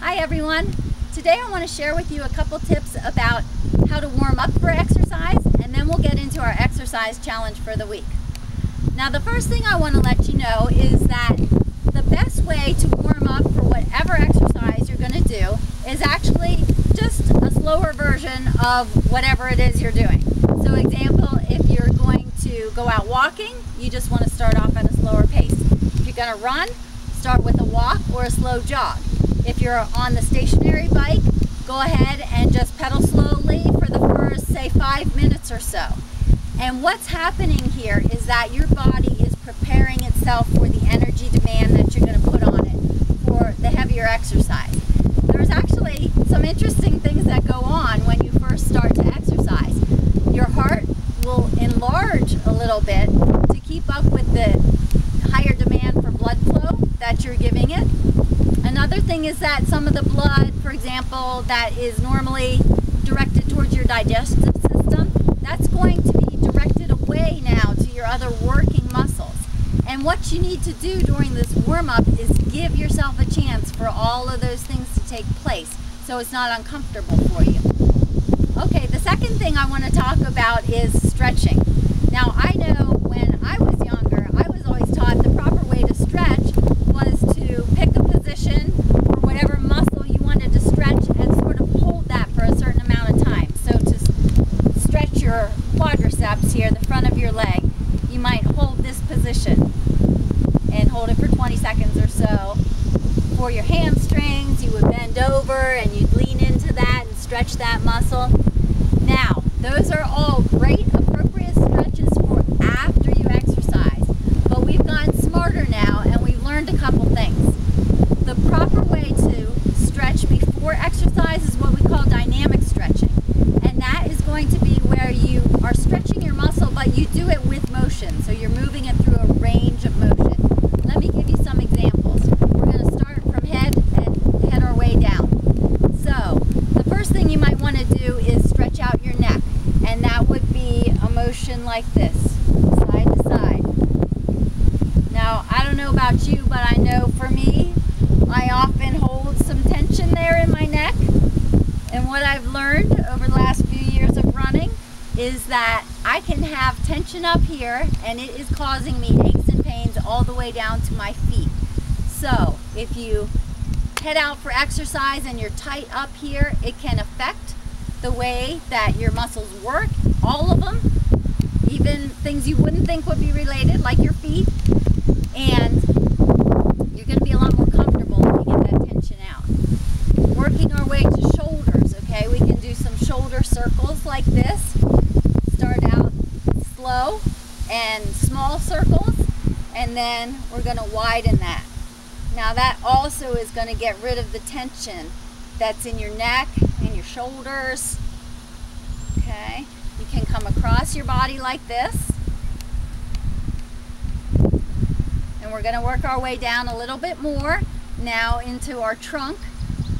Hi everyone. Today I want to share with you a couple tips about how to warm up for exercise, and then we'll get into our exercise challenge for the week. Now the first thing I want to let you know is that the best way to warm up for whatever exercise you're going to do is actually just a slower version of whatever it is you're doing. So example, if you're going to go out walking, you just want to start off at a slower pace. If you're going to run, start with a walk or a slow jog. If you're on the stationary bike, go ahead and just pedal slowly for the first, say, 5 minutes or so. And what's happening here is that your body is preparing itself for the energy demand that you're going to put on it for the heavier exercise. There's actually some interesting things that go on when you first start to exercise. Your heart will enlarge a little bit to keep up with the higher demand for blood flow that you're giving it. Another thing is that some of the blood, for example, that is normally directed towards your digestive system, that's going to be directed away now to your other working muscles. And what you need to do during this warm-up is give yourself a chance for all of those things to take place so it's not uncomfortable for you. Okay, the second thing I want to talk about is stretching. Now I know when I was younger, I was always taught the proper way to stretch was to pick a position for whatever muscle you wanted to stretch and sort of hold that for a certain amount of time. So to stretch your quadriceps here, the front of your leg, you might hold this position and hold it for 20 seconds or so. For your hamstrings, you would bend over and you'd lean into that and stretch that muscle. Now, those are all great, appropriate stretches for after you exercise, but we've gotten smarter now and we've learned a couple things. The proper way to stretch before exercise is what we call dynamic stretching, and that is going to be where you are stretching your muscle, but you do it with motion, so you're moving it through a range of motion. Let me give you some examples. We're going to start from head and head our way down. So the first thing you might want to do is stretch out your neck, and that would be a motion like this, side to side. Now I don't know about you, but I know for me, I often hold some tension there in my neck, and what I've learned over the last few years of running is that I can have tension up here and it is causing me aches and pains all the way down to my feet. So if you head out for exercise and you're tight up here, it can affect the way that your muscles work, all of them, even things you wouldn't think would be related, like your feet, and you're going to be a lot more comfortable when you get that tension out. Working our way to shoulders, okay, we can do some shoulder circles like this. Start out slow and small circles, and then we're going to widen that. Now that also is going to get rid of the tension that's in your neck and your shoulders. Okay, you can come across your body like this. And we're going to work our way down a little bit more now into our trunk,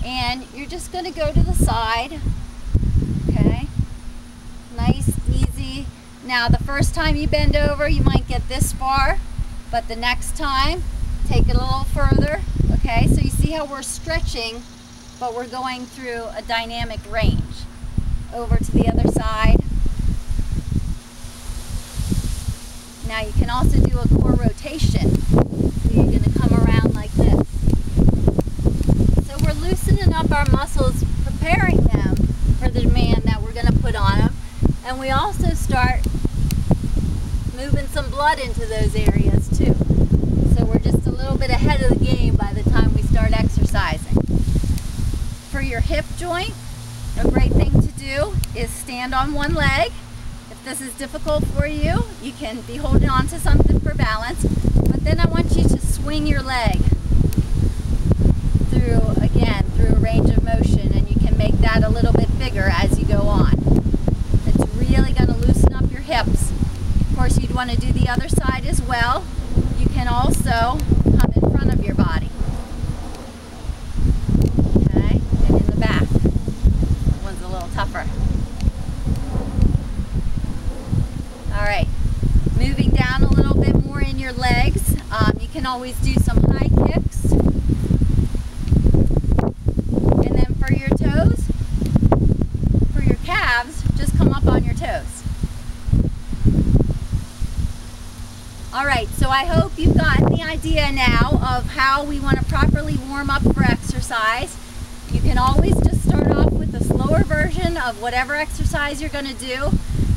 and you're just going to go to the side. Okay, nice, easy. Now the first time you bend over, you might get this far, but the next time, take it a little further. Okay, so you see how we're stretching, but we're going through a dynamic range. Over to the other side. Now you can also do a core rotation. So you're going to come around like this. So we're loosening up our muscles, preparing them for the demand that we're going to put on them. And we also start moving some blood into those areas too. So we're just a little bit ahead of the game by the time we start exercising. For your hip joint, a great thing to do is stand on one leg. If this is difficult for you, you can be holding on to something for balance, but then I want you to swing your leg through a range of motion, and you can make that a little bit bigger as you go on. It's really going to loosen up your hips. Of course, you'd want to do the other side as well. You can also come in front of your body. Okay, and in the back. That one's a little tougher. Alright, moving down a little bit more in your legs. You can always do some high kicks. So I hope you've gotten the idea now of how we want to properly warm up for exercise. You can always just start off with a slower version of whatever exercise you're going to do.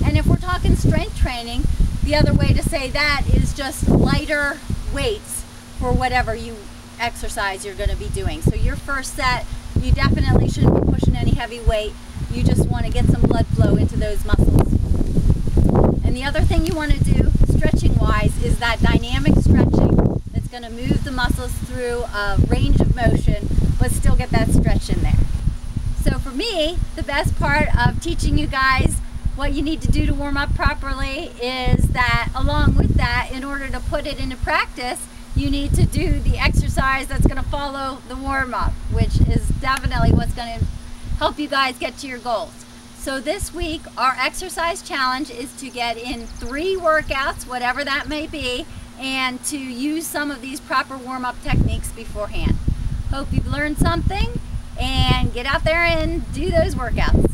And if we're talking strength training, the other way to say that is just lighter weights for whatever exercise you're going to be doing. So your first set, you definitely shouldn't be pushing any heavy weight. You just want to get some blood flow into those muscles. And the other thing you want to do, stretching wise, is that dynamic stretching that's going to move the muscles through a range of motion, but still get that stretch in there. So for me, the best part of teaching you guys what you need to do to warm up properly is that along with that, in order to put it into practice, you need to do the exercise that's going to follow the warm-up, which is definitely what's going to help you guys get to your goals. So this week, our exercise challenge is to get in 3 workouts, whatever that may be, and to use some of these proper warm-up techniques beforehand. Hope you've learned something, and get out there and do those workouts.